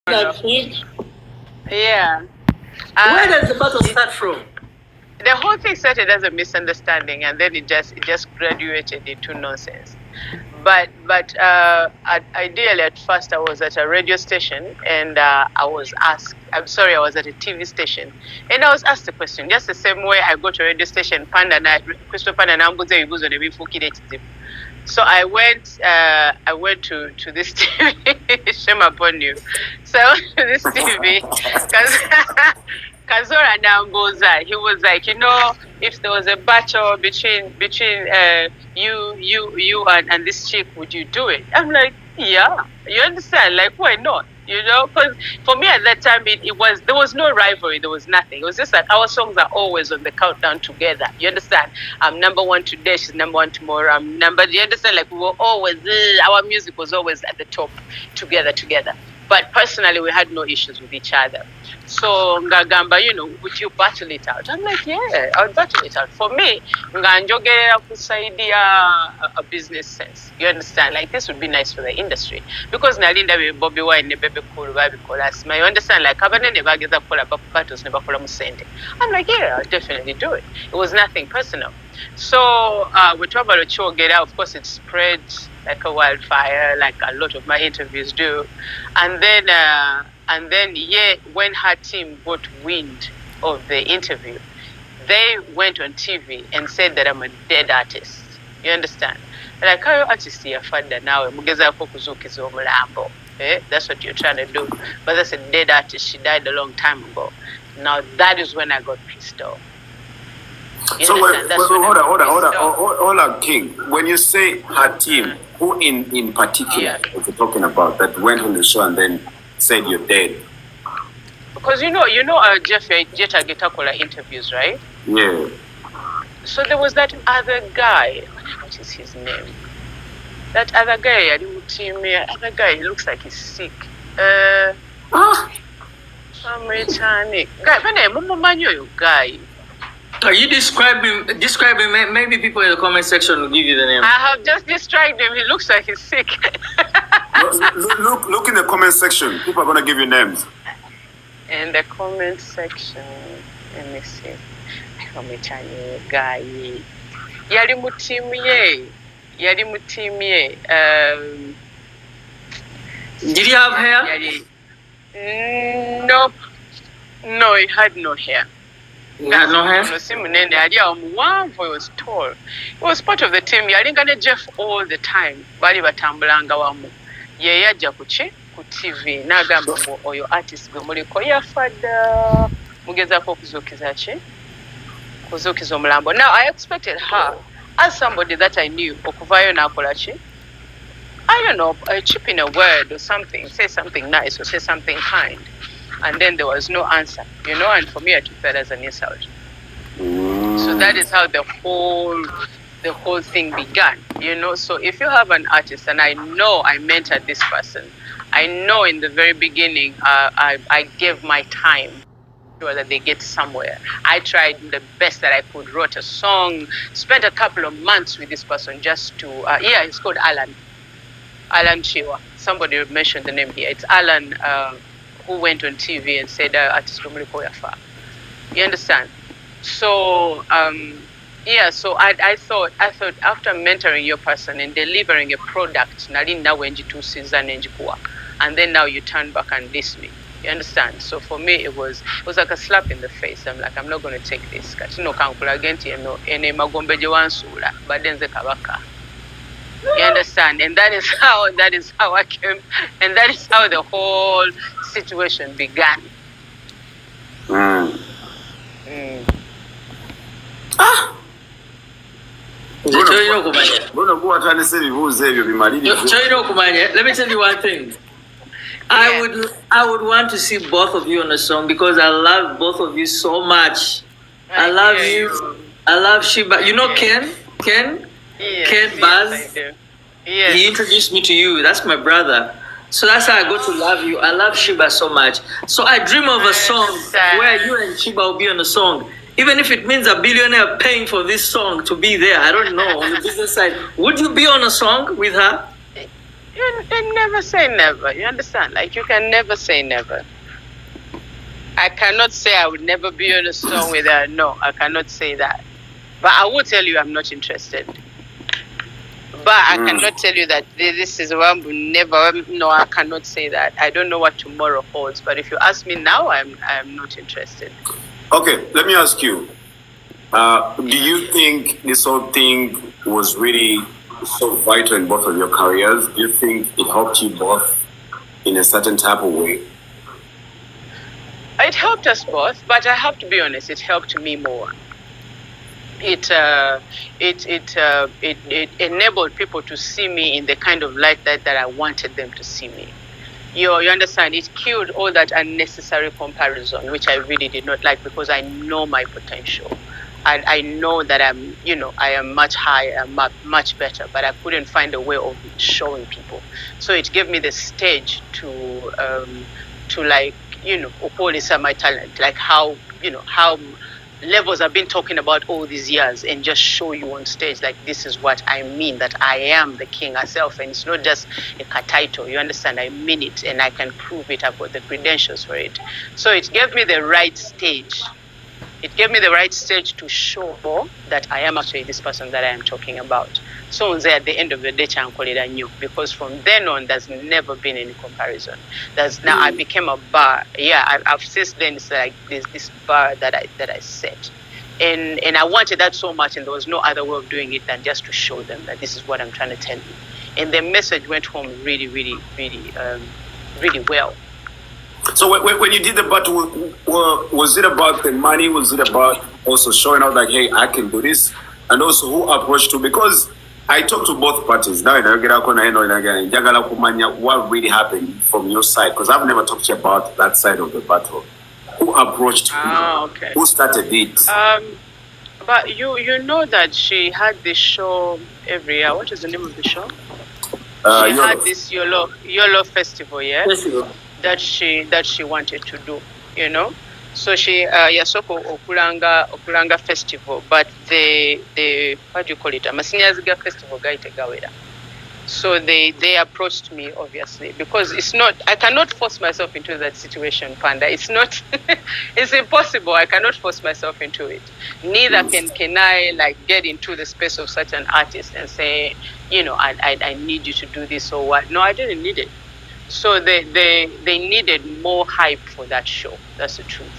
Yeah. Where does the battle start from? The whole thing started as a misunderstanding, and then it just graduated into nonsense. But ideally, at first, I was at a radio station, and I was asked. I'm sorry, I was at a TV station, and I was asked the question just the same way I go to a radio station. Crystal Panda na mbuze ibibuzo ne bifukire ekizibu. So I went to this TV. Shame upon you. So this TV, Kazora Namboza, he was like, if there was a battle between you and this chick, would you do it? I'm like, yeah. You understand? Like, why not? Because for me at that time, there was no rivalry, there was nothing. It was just like our songs are always on the countdown together. You understand? I'm number one today, she's number one tomorrow. You understand? Like we were always, our music was always at the top together. But personally, we had no issues with each other. So ngagamba, would you battle it out? I'm like, yeah, I'll battle it out. For me, nganjogerera kusaidia a business sense. You understand? Like this would be nice for the industry because nalinda be Bobby Wine ne Bebe Cool babikola sima. You understand? Like abanene bageza kola battles ne bakola musende. I'm like, yeah, I'll definitely do it. It was nothing personal. So with Wabalo Chogera, of course, it spread like a wildfire, like a lot of my interviews do. And then, when her team got wind of the interview, they went on TV and said that I'm a dead artist. You understand? Like, how artist here, father now, Mugezako Kuzukizo Mulambo. That's what you're trying to do. But that's a dead artist. She died a long time ago. Now, that is when I got pissed off. So hold on, King. When you say her team, who in particular are you talking about that went on the show and then said you're dead? Because Jeffrey Jetta Getakola interviews, right? Yeah. So there was that other guy. What is his name? That other guy, he looks like he's sick. Guy. Are you describing? Maybe people in the comment section will give you the name. I have just described him. He looks like he's sick. look in the comment section. People are going to give you names. In the comment section, let me see. Guy. Yali mutimye. Did he have hair? No, he had no hair. He had no hair? He was tall. He was part of the team. Yalingane Jeff all the time. Bali batambulanga wamu. Ye yajja ku TV n'agamba mbu oyo artist gwe muliko yafadda mugezaako kuzuukiza omulambo. Now I expected her as somebody that I knew okuvaayo n'akola ki? I don't know, chip in a word or something, say something nice or say something kind. And then there was no answer, and for me I took that as an insult. So that is how the whole thing began, So if you have an artist, and I know I mentored this person, I know in the very beginning I gave my time sure that they get somewhere. I tried the best that I could, wrote a song, spent a couple of months with this person just to, it's called Allan Chiwa. Somebody mentioned the name here. It's Allan who went on TV and said, artist Kumuyita yafa. You understand? So, so I thought after mentoring your person and delivering a product, and then now you turn back and diss me. You understand? So for me, it was like a slap in the face. I'm like, I'm not going to take this. You understand? And that is how I came, and that is how the whole situation began. Let me tell you one thing. I would want to see both of you on a song because I love both of you so much. I love you. I love Sheebah. You know Ken? Ken Buzz? Yes. He introduced me to you. That's my brother. So that's how I got to love you. I love Sheebah so much. So I dream of a song where you and Sheebah will be on a song. Even if it means a billionaire paying for this song to be there, I don't know, on the business side. Would you be on a song with her? You can never say never. You understand? Like, you can never say never. I cannot say I would never be on a song with her. No, I cannot say that. But I will tell you I'm not interested. But I cannot tell you that this is one will never. No, I cannot say that. I don't know what tomorrow holds. But if you ask me now, I'm not interested. Okay, let me ask you. Do you think this whole thing was really so vital in both of your careers? Do you think it helped you both in a certain type of way? It helped us both, but I have to be honest, it helped me more. It enabled people to see me in the kind of light that I wanted them to see me. You understand? It killed all that unnecessary comparison, which I really did not like, because I know my potential. And I know that I am much higher, much better, but I couldn't find a way of showing people. So it gave me the stage to like, polish my talent, like how levels I've been talking about all these years, and just show you on stage, like, this is what I mean, that I am the king herself, and it's not just a title, you understand? I mean it, and I can prove it. I've got the credentials for it. So it gave me the right stage. It gave me the right stage to show that I am actually this person that I am talking about. So at the end of the day, I knew, because from then on, there's never been any comparison. Now I became a bar. Yeah, I've since then, it's like this bar that I set, and I wanted that so much, and there was no other way of doing it than just to show them that this is what I'm trying to tell you. And the message went home really, really, really, really well. So when you did the battle, was it about the money? Was it about also showing out like, hey, I can do this? And also who approached you? Because I talked to both parties. Now what really happened from your side? Because I've never talked to you about that side of the battle. Who approached you? Okay. Who started it? But you know that she had this show every year. What is the name of the show? She had this YOLO festival, yeah? Festival. That she wanted to do, So she yasoko okulanga festival, but the what do you call it? Amasinyaziga festival gaite gawera. So they approached me, obviously, because I cannot force myself into that situation, Panda. It's not, it's impossible. I cannot force myself into it. Neither can I like get into the space of such an artist and say, I need you to do this or what. No, I didn't need it. So they needed more hype for that show. That's the truth.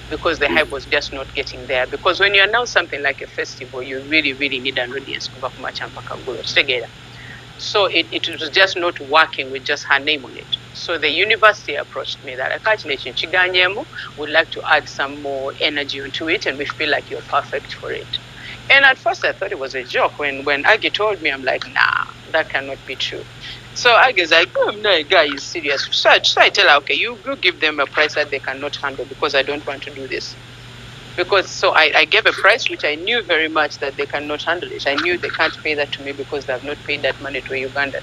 Because the hype was just not getting there. Because when you announce something like a festival, you really, really need an audience. So it was just not working with just her name on it. So the university approached me that I would like to add some more energy into it, and we feel like you're perfect for it. And at first I thought it was a joke. When Aggie told me, I'm like, nah, that cannot be true. So Aggie's like, no, guy is serious. So I tell her, okay, you give them a price that they cannot handle, because I don't want to do this. Because I gave a price which I knew very much that they cannot handle it. I knew they can't pay that to me because they have not paid that money to a Ugandan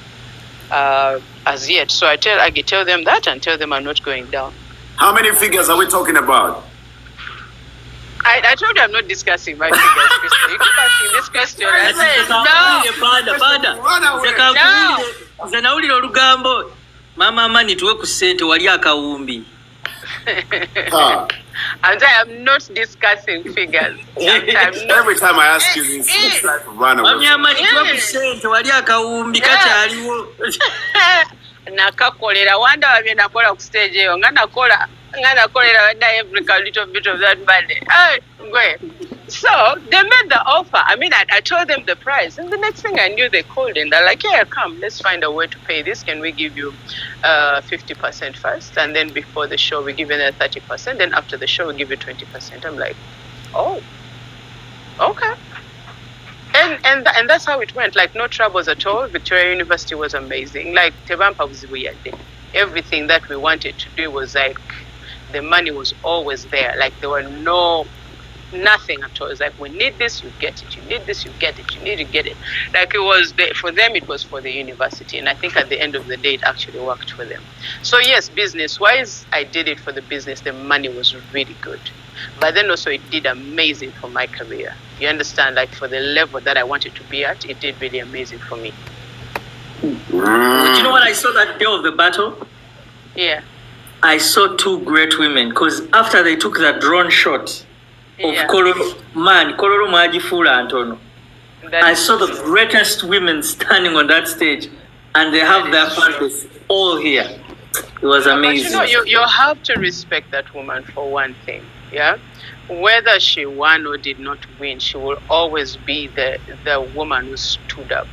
as yet. So I tell Aggie, tell them that, and tell them I'm not going down. How many figures are we talking about? I told you I'm not discussing my figures, Krista. You keep asking this question. I said, no. Mama mani tuwe ku ssente wali akawumbi. I'm not discussing figures. Every time I ask you this, you try to run away. Mama mani tuwe ku ssente wali akawumbi kakyaliwo. Nakakolera wanda wabye nakola ku stage eyo nga nakolera wanda every little bit of that money. So they made the offer. I mean, I told them the price, and the next thing I knew, they called and they're like, yeah, come, let's find a way to pay this. Can we give you 50% first, and then before the show we give you 30%, then after the show we give you 20%. I'm like, oh, okay. And that's how it went. Like, no troubles at all. Victoria University was amazing. Like, Tebampa was weird. Everything that we wanted to do was like, the money was always there. Like, there were nothing at all. It's like, we need this, you get it. You need this, you get it. You need to get it. Like, it was for them, it was for the university. And I think at the end of the day, it actually worked for them. So yes, business-wise, I did it for the business. The money was really good. But then also it did amazing for my career. You understand? Like, for the level that I wanted to be at, it did really amazing for me. Do you know what I saw that day of the battle? Yeah. I saw two great women, because after they took that drone shot of Kololo Mwagifula Antono, I saw the greatest women standing on that stage, and they have their fathers all here. It was amazing. But you have to respect that woman for one thing, yeah? Whether she won or did not win, she will always be the woman who stood up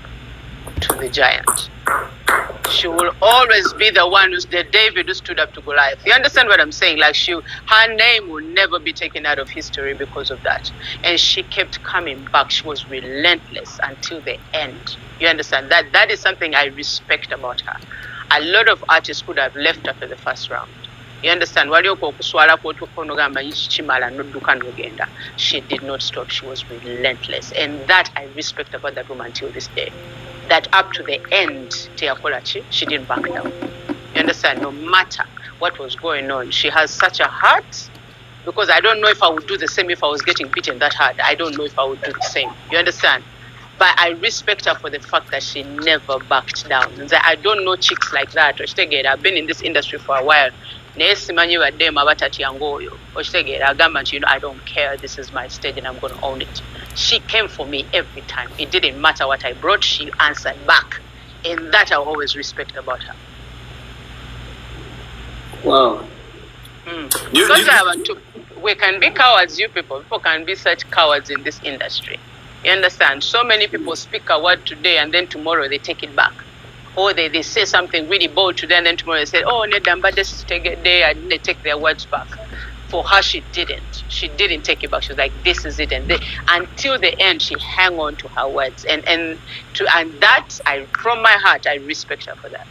to the giant. She will always be the one who's the David who stood up to Goliath. You understand what I'm saying? Like her name will never be taken out of history because of that. And she kept coming back. She was relentless until the end. You understand? That is something I respect about her. A lot of artists could have left after the first round. You understand? She did not stop. She was relentless. And that I respect about that woman until this day. That up to the end, she didn't back down. You understand? No matter what was going on, she has such a heart. Because I don't know if I would do the same if I was getting beaten that hard. I don't know if I would do the same. You understand? But I respect her for the fact that she never backed down. I don't know chicks like that. I've been in this industry for a while. I don't care. This is my stage and I'm going to own it. She came for me every time. It didn't matter what I brought. She answered back. And that I always respect about her. Wow. We can be cowards, you people. People can be such cowards in this industry. You understand? So many people speak a word today and then tomorrow they take it back. Or they say something really bold today and then tomorrow they say, oh, Nedamba, just take it there and they take their words back. For her, she didn't. She didn't take it back. She was like, this is it. And until the end, she hung on to her words. And that, from my heart, I respect her for that.